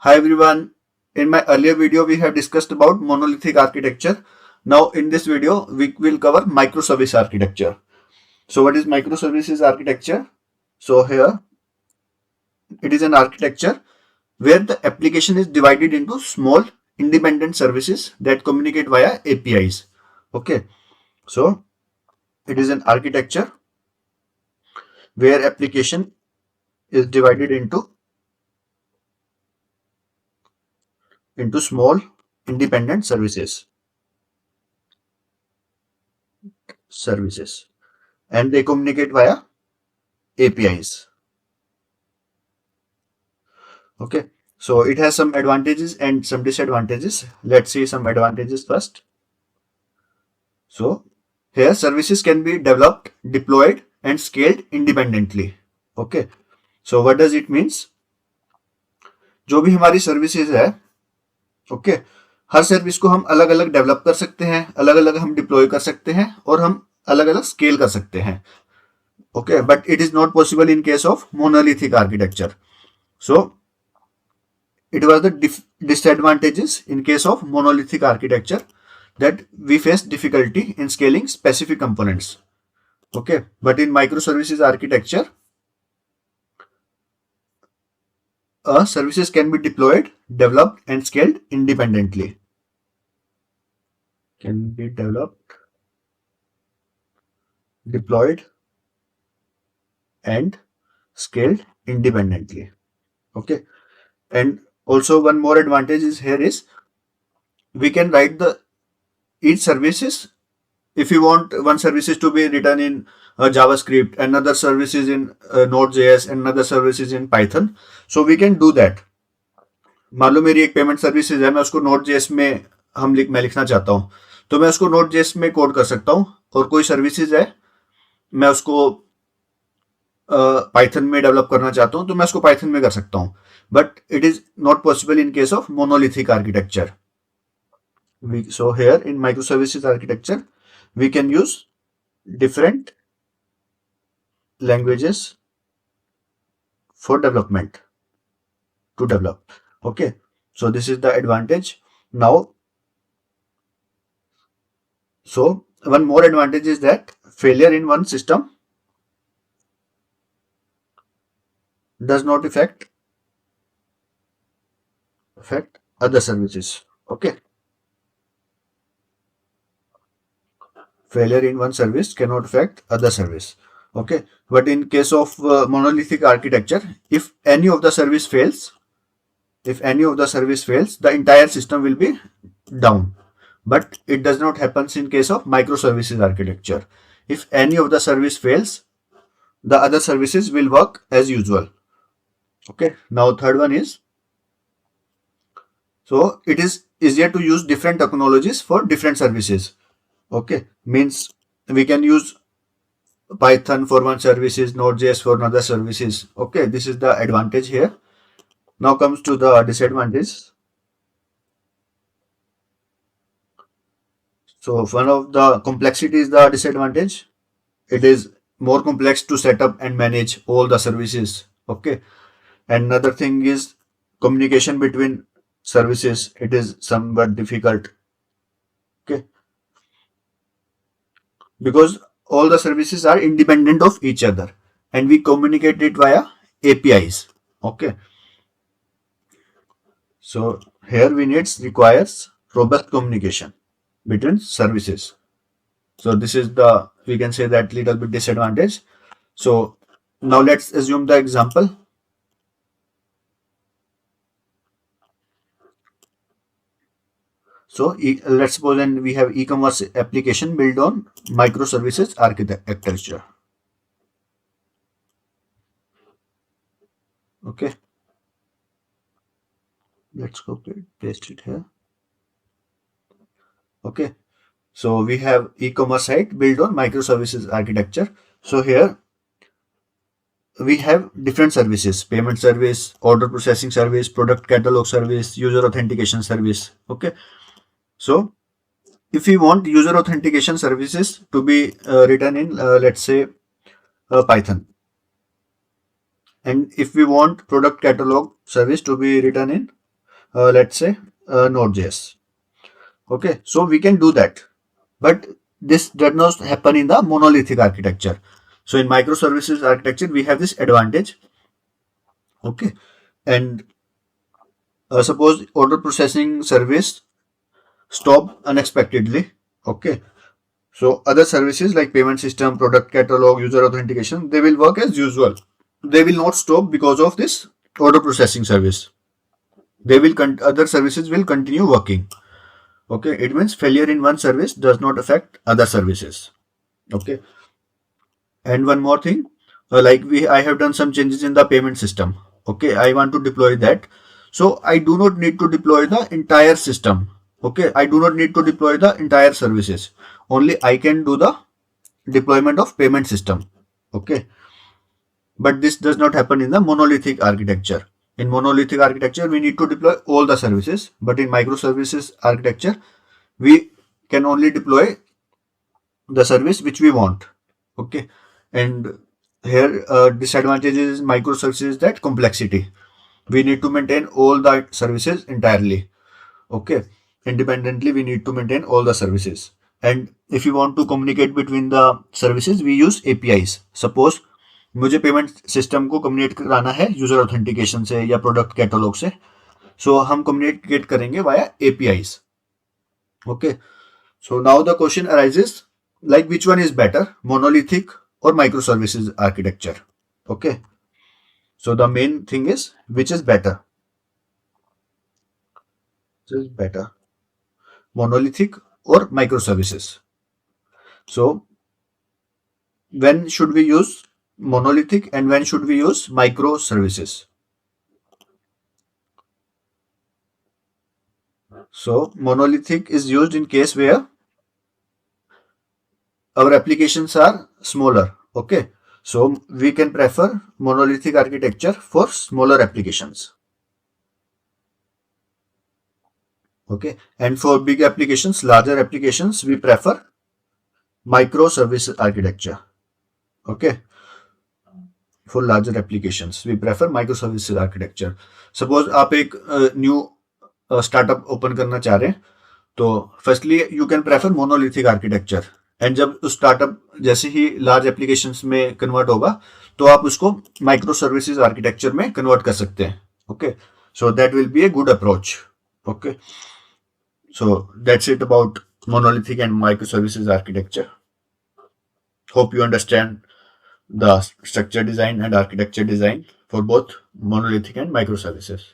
Hi everyone. In my earlier video, we have discussed about monolithic architecture. Now in this video, we will cover microservice architecture. So what is microservices architecture? So here, it is an architecture where the application is divided into small independent services that communicate via APIs. Okay. So it is an architecture where application is divided into small independent services and they communicate via APIs. Okay, so it has some advantages and some disadvantages. Let's see some advantages first. So here services can be developed, deployed and scaled independently. Okay, so what does it means? जो भी हमारी services है, okay, हर service को हम अलग अलग develop कर सकते हैं, अलग अलग हम डिप्लॉय कर सकते हैं और हम अलग अलग स्केल कर सकते हैं. Okay, but it is not possible in case of monolithic architecture. So it was the disadvantages in case of monolithic architecture that we face difficulty in scaling specific components. Okay, but in microservices architecture, services can be deployed, developed and scaled independently. Can be developed, deployed and scaled independently. Okay, and also one more advantage is here is we can write the each services. If you want one services to be written in JavaScript, another services in Node.js, another services in Python, so we can do that. मान लो मेरी एक payment services है, मैं उसको Node.js में मैं लिखना चाहता हूँ, तो मैं उसको Node.js में कोड कर सकता हूँ. और कोई सर्विसेज है, मैं उसको पाइथन में डेवलप करना चाहता हूँ, तो मैं उसको पाइथन में कर सकता हूँ. But it is not possible in case of monolithic architecture. So here in microservices architecture, we can use different languages for development to develop. Okay, so this is the advantage. Now, so one more advantage is that failure in one system does not affect other services. Okay, failure in one service cannot affect other service. Okay, but in case of monolithic architecture, if any of the service fails, the entire system will be down. But it does not happen in case of microservices architecture. If any of the service fails, the other services will work as usual. Okay, now third one is, so it is easier to use different technologies for different services. Okay, means we can use Python for one services, Node.js for another services. Okay, this is the advantage here. Now comes to the disadvantage. So one of the complexity is the disadvantage. It is more complex to set up and manage all the services. Okay, and another thing is communication between services. It is somewhat difficult. Okay, because all the services are independent of each other and we communicate it via APIs. Okay, so here requires robust communication between services. So this is the, we can say that little bit disadvantage. So now let's assume the example. So let's suppose and we have e-commerce application built on microservices architecture. Okay, let's copy paste it here. Okay, so we have e-commerce site built on microservices architecture. So here we have different services: payment service, order processing service, product catalog service, user authentication service. Okay, so if we want user authentication services to be written in let's say Python, and if we want product catalog service to be written in let's say Node.js. Okay, so we can do that, but this does not happen in the monolithic architecture. So in microservices architecture, we have this advantage. Okay, and suppose order processing service stop unexpectedly. Okay, so other services like payment system, product catalog, user authentication, they will work as usual. They will not stop because of this order processing service. They will other services will continue working. Okay, it means failure in one service does not affect other services. Okay, and one more thing, like I have done some changes in the payment system. Okay, I want to deploy that, so I do not need to deploy the entire system. Okay, I do not need to deploy the entire services. Only I can do the deployment of payment system. Okay, but this does not happen in the monolithic architecture. In monolithic architecture, we need to deploy all the services, but in microservices architecture, we can only deploy the service which we want. Okay, and here disadvantages in microservices is that complexity. We need to maintain all the services entirely. Okay, independently we need to maintain all the services, and if you want to communicate between the services, we use APIs. Suppose मुझे payment system को communicate कराना है user authentication से या product catalogue से, सो हम communicate करेंगे via APIs. Okay, so now the question arises, like which one is better, monolithic or microservices architecture? Okay, so the main thing is which is better. Which is better, monolithic or microservices? So when should we use monolithic and when should we use microservices? So monolithic is used in case where our applications are smaller. Okay, so we can prefer monolithic architecture for smaller applications. Okay, and for big applications, larger applications, we prefer microservice architecture. Okay, for larger applications, we prefer microservices architecture. Suppose आप एक new startup open करना चाह रहे हैं, तो firstly you can prefer monolithic architecture, and जब उस startup जैसे ही लार्ज एप्लीकेशंस में कन्वर्ट होगा, तो आप उसको माइक्रो सर्विसेज आर्किटेक्चर में कन्वर्ट कर सकते हैं. Okay, so that will be a good approach. Okay, so that's it about monolithic and microservices architecture. Hope you understand the structure design and architecture design for both monolithic and microservices.